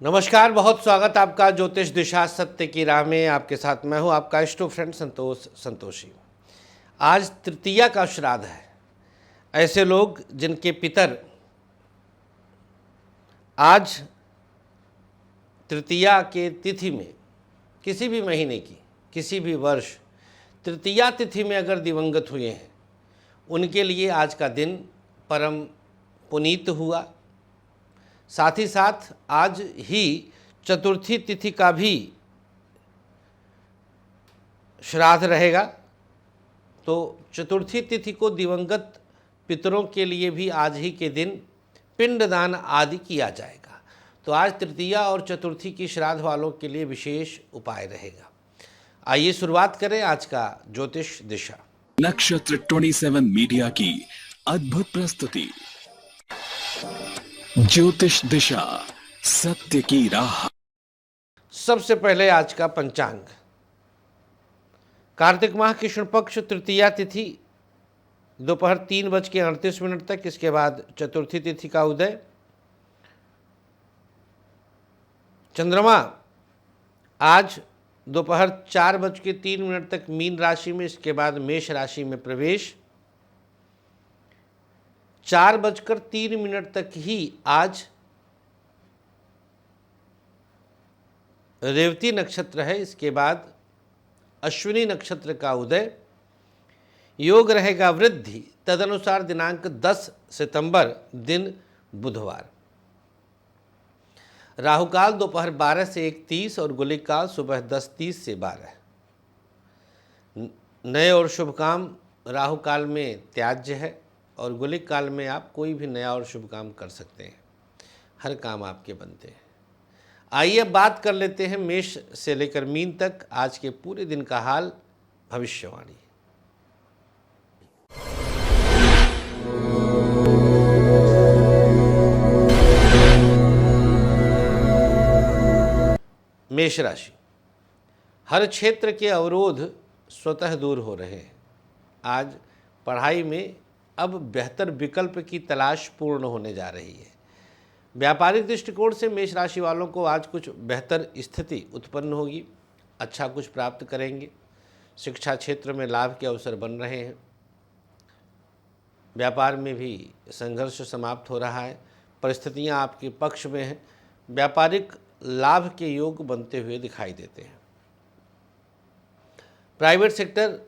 नमस्कार, बहुत स्वागत आपका ज्योतिष दिशा सत्य की राह में। आपके साथ मैं हूं आपका इष्ट फ्रेंड संतोषी। आज तृतीया का श्राद्ध है। ऐसे लोग जिनके पितर आज तृतीया के तिथि में किसी भी महीने की किसी भी वर्ष तृतीया तिथि में अगर दिवंगत हुए हैं, उनके लिए आज का दिन परम पुनीत हुआ। साथ ही साथ आज ही चतुर्थी तिथि का भी श्राद्ध रहेगा। तो चतुर्थी तिथि को दिवंगत पितरों के लिए भी आज ही के दिन पिंडदान आदि किया जाएगा। तो आज तृतीया और चतुर्थी की श्राद्ध वालों के लिए विशेष उपाय रहेगा। आइए शुरुआत करें आज का ज्योतिष दिशा। नक्षत्र 27 मीडिया की अद्भुत प्रस्तुति ज्योतिष दिशा सत्य की राह। सबसे पहले आज का पंचांग। कार्तिक माह कृष्ण पक्ष तृतीया तिथि दोपहर 3:38 तक, इसके बाद चतुर्थी तिथि का उदय। चंद्रमा आज दोपहर 4:03 तक मीन राशि में, इसके बाद मेष राशि में प्रवेश। 4:03 तक ही आज रेवती नक्षत्र है, इसके बाद अश्विनी नक्षत्र का उदय। योग रहेगा वृद्धि, तदनुसार दिनांक 10 सितंबर दिन बुधवार। राहुकाल दोपहर 12 से 1:30 और गुलिक काल सुबह 10:30 से 12। नए और शुभ काम राहु काल में त्याज्य है और गुलिक काल में आप कोई भी नया और शुभ काम कर सकते हैं, हर काम आपके बनते हैं। आइए अब बात कर लेते हैं मेष से लेकर मीन तक आज के पूरे दिन का हाल, भविष्यवाणी। मेष राशि, हर क्षेत्र के अवरोध स्वतः दूर हो रहे हैं। आज पढ़ाई में अब बेहतर विकल्प की तलाश पूर्ण होने जा रही है। व्यापारिक दृष्टिकोण से मेष राशि वालों को आज कुछ बेहतर स्थिति उत्पन्न होगी, अच्छा कुछ प्राप्त करेंगे। शिक्षा क्षेत्र में लाभ के अवसर बन रहे हैं। व्यापार में भी संघर्ष समाप्त हो रहा है, परिस्थितियां आपके पक्ष में हैं। व्यापारिक लाभ के योग बनते हुए दिखाई देते हैं। प्राइवेट सेक्टर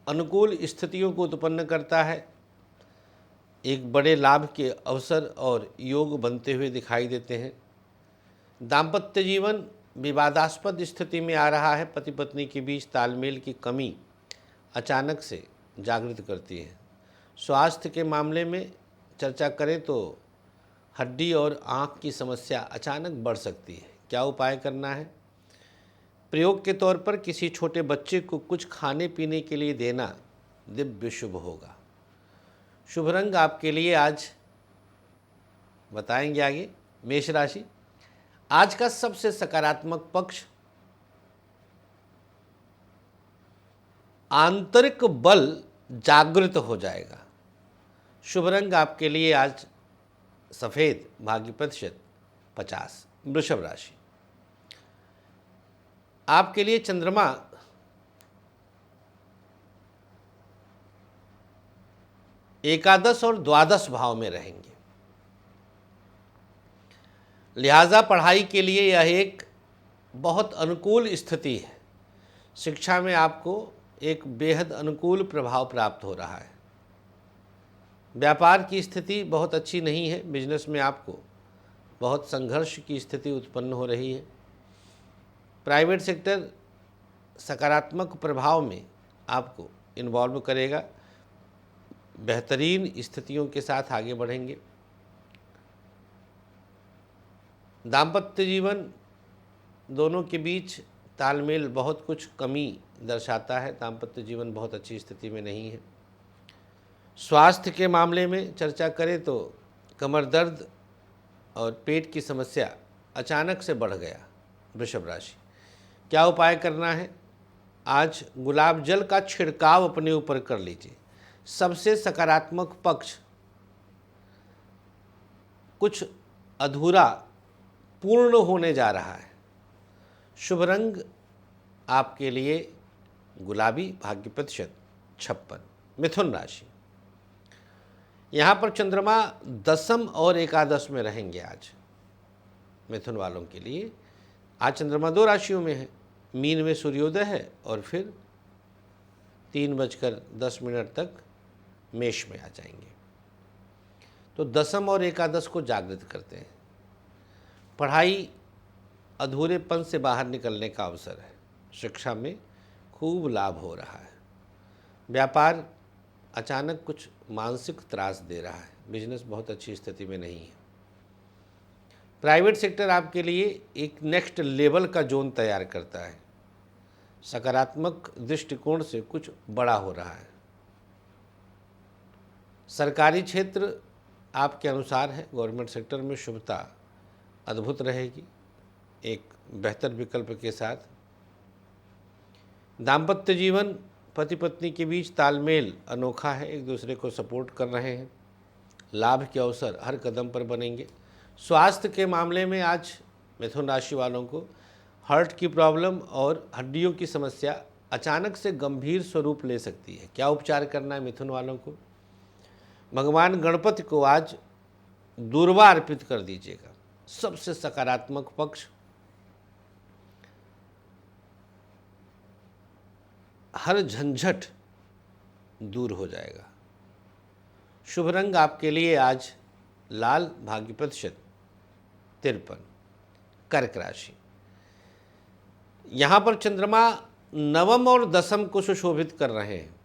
अनुकूल स्थितियों को उत्पन्न करता है। एक बड़े लाभ के अवसर और योग बनते हुए दिखाई देते हैं। दाम्पत्य जीवन विवादास्पद स्थिति में आ रहा है। पति पत्नी के बीच तालमेल की कमी अचानक से जागृत करती है। स्वास्थ्य के मामले में चर्चा करें तो हड्डी और आँख की समस्या अचानक बढ़ सकती है। क्या उपाय करना है? प्रयोग के तौर पर किसी छोटे बच्चे को कुछ खाने पीने के लिए देना दिव्य शुभ होगा। शुभ रंग आपके लिए आज बताएंगे आगे। मेष राशि, आज का सबसे सकारात्मक पक्ष आंतरिक बल जागृत हो जाएगा। शुभ रंग आपके लिए आज सफेद, भाग्य प्रतिशत 50। वृषभ राशि, आपके लिए चंद्रमा एकादश और द्वादश भाव में रहेंगे, लिहाजा पढ़ाई के लिए यह एक बहुत अनुकूल स्थिति है। शिक्षा में आपको एक बेहद अनुकूल प्रभाव प्राप्त हो रहा है। व्यापार की स्थिति बहुत अच्छी नहीं है। बिजनेस में आपको बहुत संघर्ष की स्थिति उत्पन्न हो रही है। प्राइवेट सेक्टर सकारात्मक प्रभाव में आपको इन्वॉल्व करेगा। बेहतरीन स्थितियों के साथ आगे बढ़ेंगे। दाम्पत्य जीवन दोनों के बीच तालमेल बहुत कुछ कमी दर्शाता है। दाम्पत्य जीवन बहुत अच्छी स्थिति में नहीं है। स्वास्थ्य के मामले में चर्चा करें तो कमर दर्द और पेट की समस्या अचानक से बढ़ गया। वृषभ राशि, क्या उपाय करना है? आज गुलाब जल का छिड़काव अपने ऊपर कर लीजिए। सबसे सकारात्मक पक्ष कुछ अधूरा पूर्ण होने जा रहा है। शुभ रंग आपके लिए गुलाबी, भाग्य प्रतिशत 56। मिथुन राशि, यहाँ पर चंद्रमा दशम और एकादश में रहेंगे आज। मिथुन वालों के लिए आज चंद्रमा 2 राशियों में है। मीन में सूर्योदय है और फिर 3:10 तक मेष में आ जाएंगे। तो दशम और एकादश को जागृत करते हैं। पढ़ाई अधूरेपन से बाहर निकलने का अवसर है। शिक्षा में खूब लाभ हो रहा है। व्यापार अचानक कुछ मानसिक त्रास दे रहा है। बिजनेस बहुत अच्छी स्थिति में नहीं है। प्राइवेट सेक्टर आपके लिए एक नेक्स्ट लेवल का जोन तैयार करता है। सकारात्मक दृष्टिकोण से कुछ बड़ा हो रहा है। सरकारी क्षेत्र आपके अनुसार है। गवर्नमेंट सेक्टर में शुभता अद्भुत रहेगी, एक बेहतर विकल्प के साथ। दाम्पत्य जीवन पति पत्नी के बीच तालमेल अनोखा है, एक दूसरे को सपोर्ट कर रहे हैं। लाभ के अवसर हर कदम पर बनेंगे। स्वास्थ्य के मामले में आज मिथुन राशि वालों को हार्ट की प्रॉब्लम और हड्डियों की समस्या अचानक से गंभीर स्वरूप ले सकती है। क्या उपचार करना है मिथुन वालों को? भगवान गणपति को आज दूर्वा अर्पित कर दीजिएगा। सबसे सकारात्मक पक्ष हर झंझट दूर हो जाएगा। शुभ रंग आपके लिए आज लाल, भाग्य प्रतिशत 53। कर्क राशि, यहाँ पर चंद्रमा नवम और दशम को सुशोभित कर रहे हैं।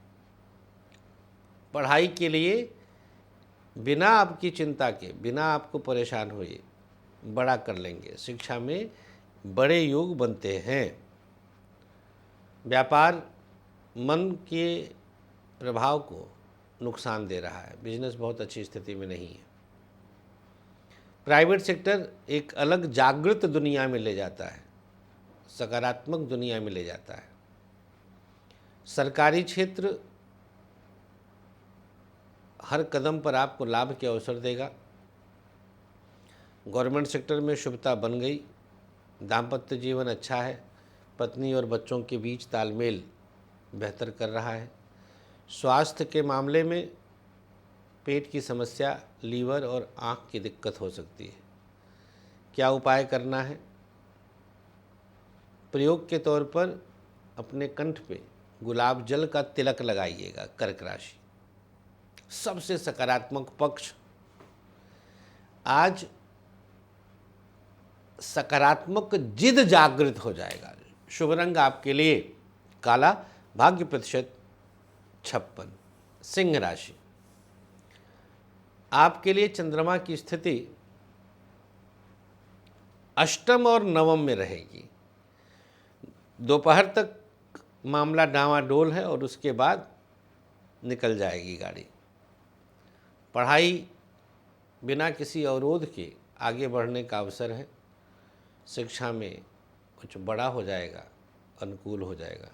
पढ़ाई के लिए बिना आपकी चिंता के, बिना आपको परेशान हुए बड़ा कर लेंगे। शिक्षा में बड़े योग बनते हैं। व्यापार मन के प्रभाव को नुकसान दे रहा है। बिजनेस बहुत अच्छी स्थिति में नहीं है। प्राइवेट सेक्टर एक अलग जागृत दुनिया में ले जाता है, सकारात्मक दुनिया में ले जाता है। सरकारी क्षेत्र हर कदम पर आपको लाभ के अवसर देगा। गवर्नमेंट सेक्टर में शुभता बन गई। दाम्पत्य जीवन अच्छा है। पत्नी और बच्चों के बीच तालमेल बेहतर कर रहा है। स्वास्थ्य के मामले में पेट की समस्या, लीवर और आँख की दिक्कत हो सकती है। क्या उपाय करना है? प्रयोग के तौर पर अपने कंठ पे गुलाब जल का तिलक लगाइएगा। कर्क राशि, सबसे सकारात्मक पक्ष आज सकारात्मक जिद जागृत हो जाएगा। शुभ रंग आपके लिए काला, भाग्य प्रतिशत 56। सिंह राशि, आपके लिए चंद्रमा की स्थिति अष्टम और नवम में रहेगी। दोपहर तक मामला डामाडोल है और उसके बाद निकल जाएगी गाड़ी। पढ़ाई बिना किसी अवरोध के आगे बढ़ने का अवसर है। शिक्षा में कुछ बड़ा हो जाएगा, अनुकूल हो जाएगा।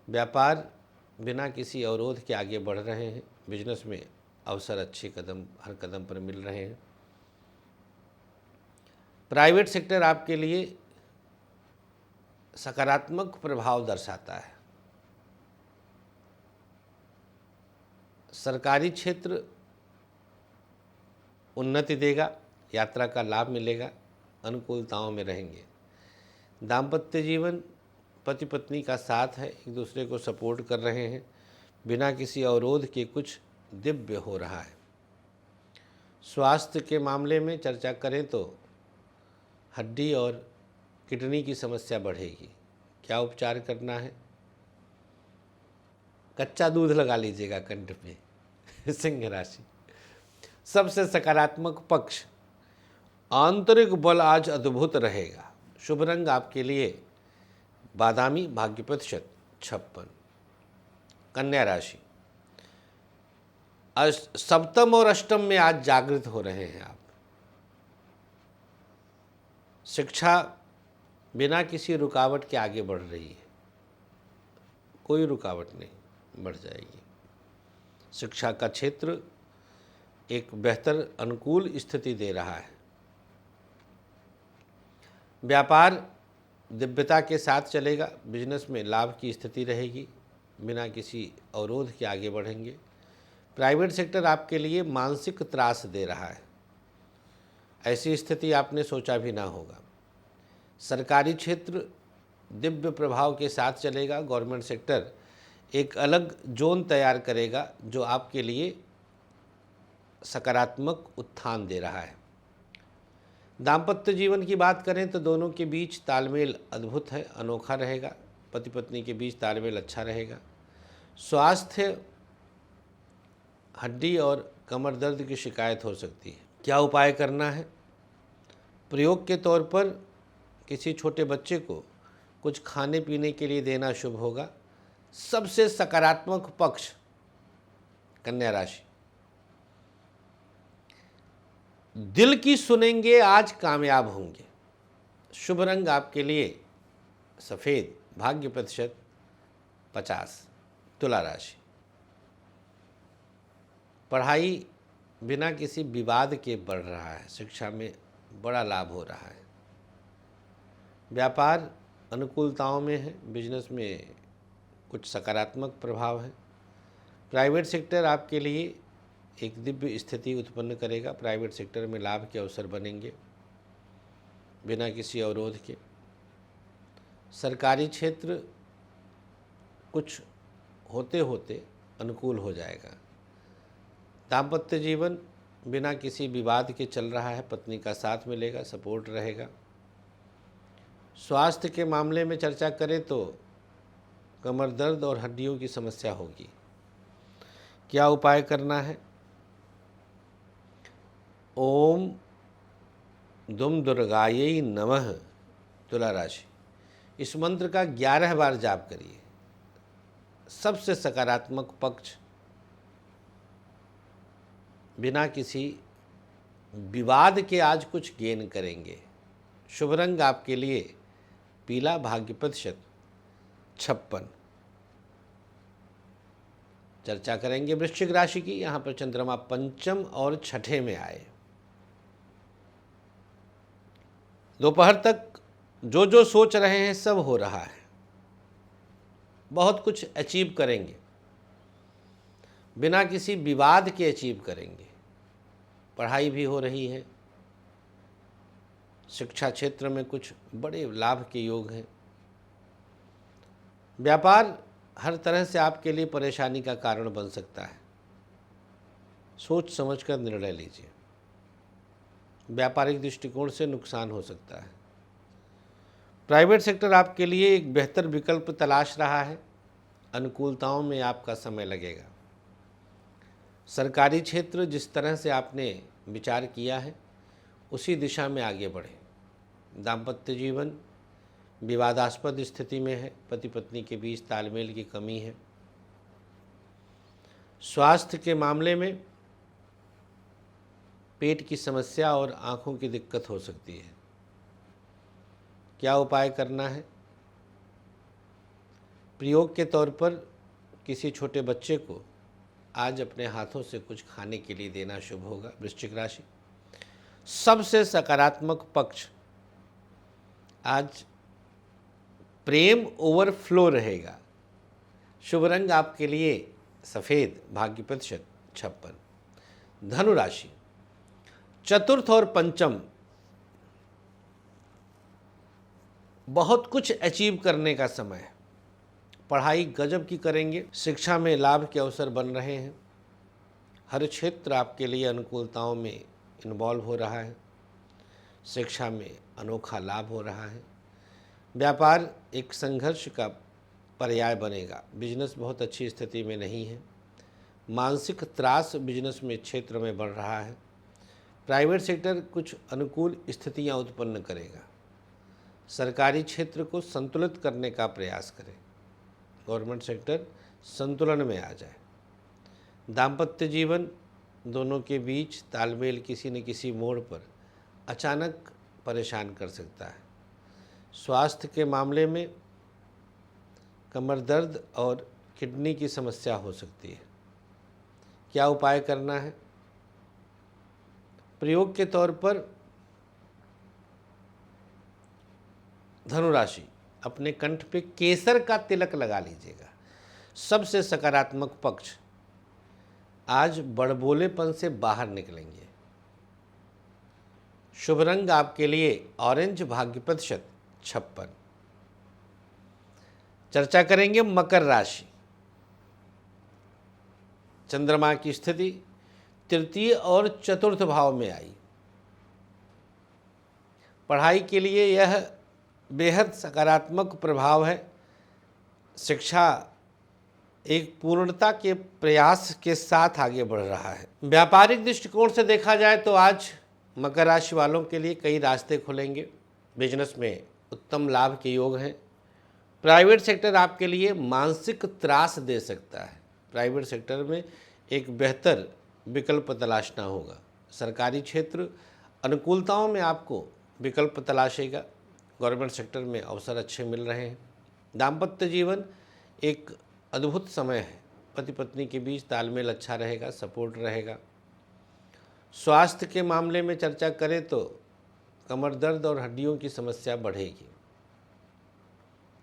व्यापार बिना किसी अवरोध के आगे बढ़ रहे हैं। बिजनेस में अवसर अच्छे कदम हर कदम पर मिल रहे हैं। प्राइवेट सेक्टर आपके लिए सकारात्मक प्रभाव दर्शाता है। सरकारी क्षेत्र उन्नति देगा, यात्रा का लाभ मिलेगा, अनुकूलताओं में रहेंगे। दाम्पत्य जीवन पति पत्नी का साथ है, एक दूसरे को सपोर्ट कर रहे हैं। बिना किसी अवरोध के कुछ दिव्य हो रहा है। स्वास्थ्य के मामले में चर्चा करें तो हड्डी और किडनी की समस्या बढ़ेगी। क्या उपचार करना है? कच्चा दूध लगा लीजिएगा कंठ पे। सिंह राशि, सबसे सकारात्मक पक्ष आंतरिक बल आज अद्भुत रहेगा। शुभ रंग आपके लिए बादामी, भाग्य प्रतिशत 56। कन्या राशि, सप्तम और अष्टम में आज जागृत हो रहे हैं आप। शिक्षा बिना किसी रुकावट के आगे बढ़ रही है। कोई रुकावट नहीं, बढ़ जाएगी। शिक्षा का क्षेत्र एक बेहतर अनुकूल स्थिति दे रहा है। व्यापार दिव्यता के साथ चलेगा। बिजनेस में लाभ की स्थिति रहेगी, बिना किसी अवरोध के आगे बढ़ेंगे। प्राइवेट सेक्टर आपके लिए मानसिक त्रास दे रहा है, ऐसी स्थिति आपने सोचा भी ना होगा। सरकारी क्षेत्र दिव्य प्रभाव के साथ चलेगा। गवर्नमेंट सेक्टर एक अलग जोन तैयार करेगा जो आपके लिए सकारात्मक उत्थान दे रहा है। दाम्पत्य जीवन की बात करें तो दोनों के बीच तालमेल अद्भुत है, अनोखा रहेगा। पति पत्नी के बीच तालमेल अच्छा रहेगा। स्वास्थ्य, हड्डी और कमर दर्द की शिकायत हो सकती है। क्या उपाय करना है? प्रयोग के तौर पर किसी छोटे बच्चे को कुछ खाने पीने के लिए देना शुभ होगा। सबसे सकारात्मक पक्ष कन्या राशि। दिल की सुनेंगे, आज कामयाब होंगे। शुभ रंग आपके लिए सफ़ेद, भाग्य प्रतिशत 50। तुला राशि। पढ़ाई बिना किसी विवाद के बढ़ रहा है, शिक्षा में बड़ा लाभ हो रहा है। व्यापार अनुकूलताओं में है, बिजनेस में कुछ सकारात्मक प्रभाव है। प्राइवेट सेक्टर आपके लिए एक दिव्य स्थिति उत्पन्न करेगा। प्राइवेट सेक्टर में लाभ के अवसर बनेंगे बिना किसी अवरोध के। सरकारी क्षेत्र कुछ होते होते अनुकूल हो जाएगा। दाम्पत्य जीवन बिना किसी विवाद के चल रहा है, पत्नी का साथ मिलेगा, सपोर्ट रहेगा। स्वास्थ्य के मामले में चर्चा करें तो कमर दर्द और हड्डियों की समस्या होगी। क्या उपाय करना है? ओम दुम दुर्गायै नमः। तुला राशि। इस मंत्र का 11 बार जाप करिए। सबसे सकारात्मक पक्ष, बिना किसी विवाद के आज कुछ गेन करेंगे। शुभ रंग आपके लिए पीला, भाग्य प्रतिशत 56। चर्चा करेंगे वृश्चिक राशि की। यहाँ पर चंद्रमा पंचम और छठे में आए। दोपहर तक जो जो सोच रहे हैं सब हो रहा है। बहुत कुछ अचीव करेंगे, बिना किसी विवाद के अचीव करेंगे। पढ़ाई भी हो रही है। शिक्षा क्षेत्र में कुछ बड़े लाभ के योग हैं। व्यापार हर तरह से आपके लिए परेशानी का कारण बन सकता है, सोच समझकर निर्णय लीजिए। व्यापारिक दृष्टिकोण से नुकसान हो सकता है। प्राइवेट सेक्टर आपके लिए एक बेहतर विकल्प तलाश रहा है। अनुकूलताओं में आपका समय लगेगा। सरकारी क्षेत्र जिस तरह से आपने विचार किया है उसी दिशा में आगे बढ़े। दाम्पत्य जीवन विवादास्पद स्थिति में है, पति पत्नी के बीच तालमेल की कमी है। स्वास्थ्य के मामले में पेट की समस्या और आँखों की दिक्कत हो सकती है। क्या उपाय करना है? प्रयोग के तौर पर किसी छोटे बच्चे को आज अपने हाथों से कुछ खाने के लिए देना शुभ होगा। वृश्चिक राशि। सबसे सकारात्मक पक्ष, आज प्रेम ओवरफ्लो रहेगा। शुभ रंग आपके लिए सफ़ेद, भाग्य प्रतिशत 56। धनु राशि। चतुर्थ और पंचम, बहुत कुछ अचीव करने का समय है। पढ़ाई गजब की करेंगे। शिक्षा में लाभ के अवसर बन रहे हैं। हर क्षेत्र आपके लिए अनुकूलताओं में इन्वॉल्व हो रहा है। शिक्षा में अनोखा लाभ हो रहा है। व्यापार एक संघर्ष का पर्याय बनेगा। बिजनेस बहुत अच्छी स्थिति में नहीं है। मानसिक त्रास बिजनेस में क्षेत्र में बढ़ रहा है। प्राइवेट सेक्टर कुछ अनुकूल स्थितियां उत्पन्न करेगा। सरकारी क्षेत्र को संतुलित करने का प्रयास करें। गवर्नमेंट सेक्टर संतुलन में आ जाए। दाम्पत्य जीवन दोनों के बीच तालमेल किसी न किसी मोड़ पर अचानक परेशान कर सकता है। स्वास्थ्य के मामले में कमर दर्द और किडनी की समस्या हो सकती है। क्या उपाय करना है? प्रयोग के तौर पर धनु राशि, अपने कंठ पे केसर का तिलक लगा लीजिएगा। सबसे सकारात्मक पक्ष, आज बड़बोलेपन से बाहर निकलेंगे। शुभ रंग आपके लिए ऑरेंज, भाग्य प्रतिशत 56। चर्चा करेंगे मकर राशि। चंद्रमा की स्थिति तृतीय और चतुर्थ भाव में आई। पढ़ाई के लिए यह बेहद सकारात्मक प्रभाव है। शिक्षा एक पूर्णता के प्रयास के साथ आगे बढ़ रहा है। व्यापारिक दृष्टिकोण से देखा जाए तो आज मकर राशि वालों के लिए कई रास्ते खुलेंगे। बिजनेस में उत्तम लाभ के योग हैं। प्राइवेट सेक्टर आपके लिए मानसिक त्रास दे सकता है। प्राइवेट सेक्टर में एक बेहतर विकल्प तलाशना होगा। सरकारी क्षेत्र अनुकूलताओं में आपको विकल्प तलाशेगा। गवर्नमेंट सेक्टर में अवसर अच्छे मिल रहे हैं। दाम्पत्य जीवन एक अद्भुत समय है। पति पत्नी के बीच तालमेल अच्छा रहेगा, सपोर्ट रहेगा। स्वास्थ्य के मामले में चर्चा करें तो कमर दर्द और हड्डियों की समस्या बढ़ेगी।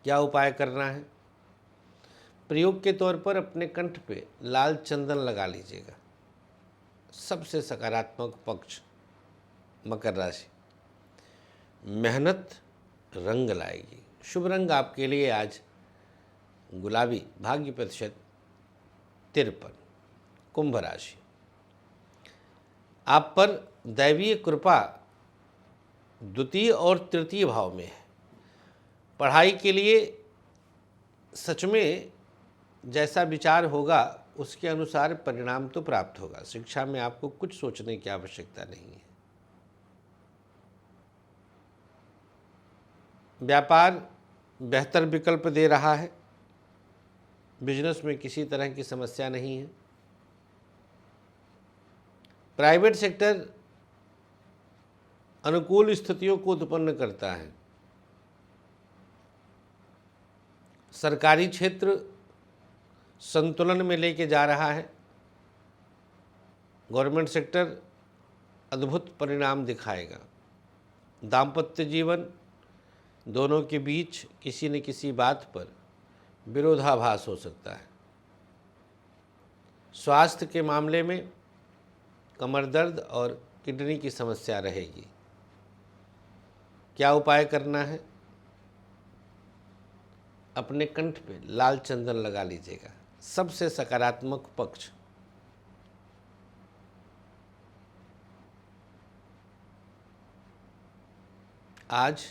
क्या उपाय करना है? प्रयोग के तौर पर अपने कंठ पे लाल चंदन लगा लीजिएगा। सबसे सकारात्मक पक्ष मकर राशि, मेहनत रंग लाएगी। शुभ रंग आपके लिए आज गुलाबी, भाग्य प्रतिशत 53। कुंभ राशि, आप पर दैवीय कृपा द्वितीय और तृतीय भाव में है। पढ़ाई के लिए सच में जैसा विचार होगा उसके अनुसार परिणाम तो प्राप्त होगा। शिक्षा में आपको कुछ सोचने की आवश्यकता नहीं है। व्यापार बेहतर विकल्प दे रहा है। बिजनेस में किसी तरह की समस्या नहीं है। प्राइवेट सेक्टर अनुकूल स्थितियों को उत्पन्न करता है। सरकारी क्षेत्र संतुलन में लेके जा रहा है। गवर्नमेंट सेक्टर अद्भुत परिणाम दिखाएगा। दाम्पत्य जीवन दोनों के बीच किसी न किसी बात पर विरोधाभास हो सकता है। स्वास्थ्य के मामले में कमर दर्द और किडनी की समस्या रहेगी। क्या उपाय करना है? अपने कंठ पे लाल चंदन लगा लीजिएगा। सबसे सकारात्मक पक्ष आज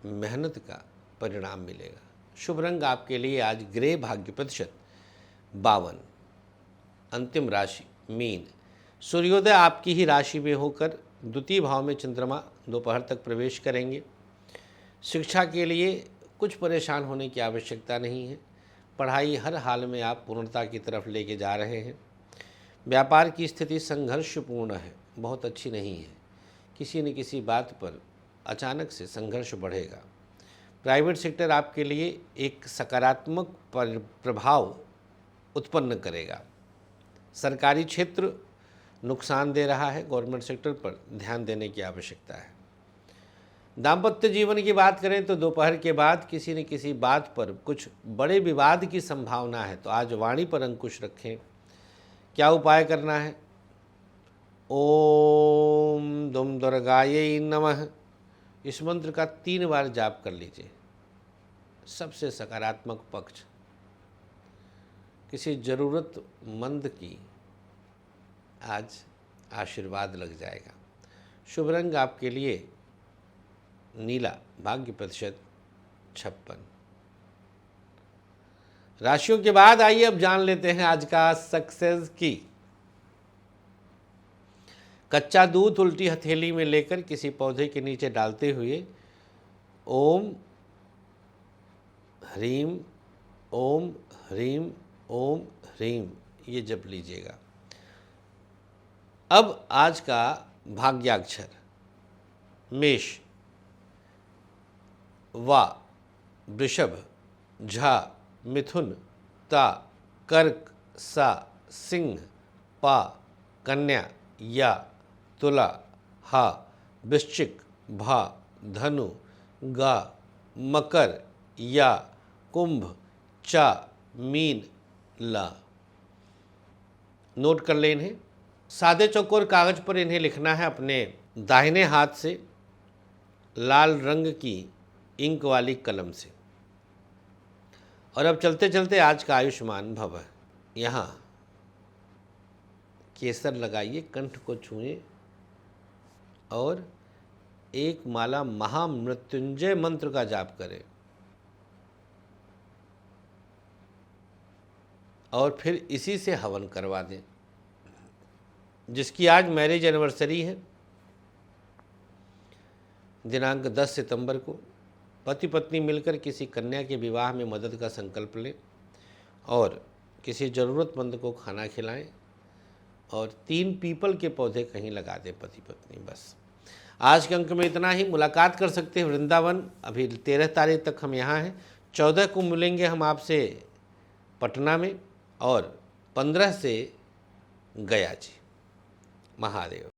मेहनत का परिणाम मिलेगा। शुभ रंग आपके लिए आज ग्रे, भाग्य प्रतिशत 52। अंतिम राशि मीन। सूर्योदय आपकी ही राशि में होकर द्वितीय भाव में चंद्रमा दोपहर तक प्रवेश करेंगे। शिक्षा के लिए कुछ परेशान होने की आवश्यकता नहीं है। पढ़ाई हर हाल में आप पूर्णता की तरफ लेके जा रहे हैं। व्यापार की स्थिति संघर्षपूर्ण है, बहुत अच्छी नहीं है। किसी न किसी बात पर अचानक से संघर्ष बढ़ेगा। प्राइवेट सेक्टर आपके लिए एक सकारात्मक प्रभाव उत्पन्न करेगा। सरकारी क्षेत्र नुकसान दे रहा है। गवर्नमेंट सेक्टर पर ध्यान देने की आवश्यकता है। दाम्पत्य जीवन की बात करें तो दोपहर के बाद किसी न किसी बात पर कुछ बड़े विवाद की संभावना है, तो आज वाणी पर अंकुश रखें। क्या उपाय करना है? ओम दुम दुर्गायै नमः, इस मंत्र का 3 बार जाप कर लीजिए। सबसे सकारात्मक पक्ष किसी ज़रूरतमंद की आज आशीर्वाद लग जाएगा। शुभ रंग आपके लिए नीला, भाग्य प्रतिशत 56। राशियों के बाद आइए अब जान लेते हैं आज का सक्सेस की। कच्चा दूध उल्टी हथेली में लेकर किसी पौधे के नीचे डालते हुए ओम ह्रीम ओम ह्रीम ओम ह्रीम ये जप लीजिएगा। अब आज का भाग्याक्षर मेष, वा, वृषभ, झा, मिथुन, ता, कर्क, सा, सिंह, पा, कन्या, या, तुला, हा, वृश्चिक, भा, धनु, गा, मकर या कुंभ चा मीन ला। नोट कर लें इन्हें। सादे चौकोर कागज पर इन्हें लिखना है अपने दाहिने हाथ से लाल रंग की इंक वाली कलम से। और अब चलते चलते आज का आयुष्मान भव, यहाँ केसर लगाइए, कंठ को छुएं और एक माला महामृत्युंजय मंत्र का जाप करें और फिर इसी से हवन करवा दें। जिसकी आज मैरिज एनिवर्सरी है, दिनांक 10 सितंबर को, पति पत्नी मिलकर किसी कन्या के विवाह में मदद का संकल्प लें और किसी ज़रूरतमंद को खाना खिलाएं और 3 पीपल के पौधे कहीं लगा दें पति पत्नी। बस आज के अंक में इतना ही। मुलाकात कर सकते हैं वृंदावन, अभी 13 तारीख तक हम यहाँ हैं। 14 को मिलेंगे हम आपसे पटना में और 15 से गया जी। महादेव।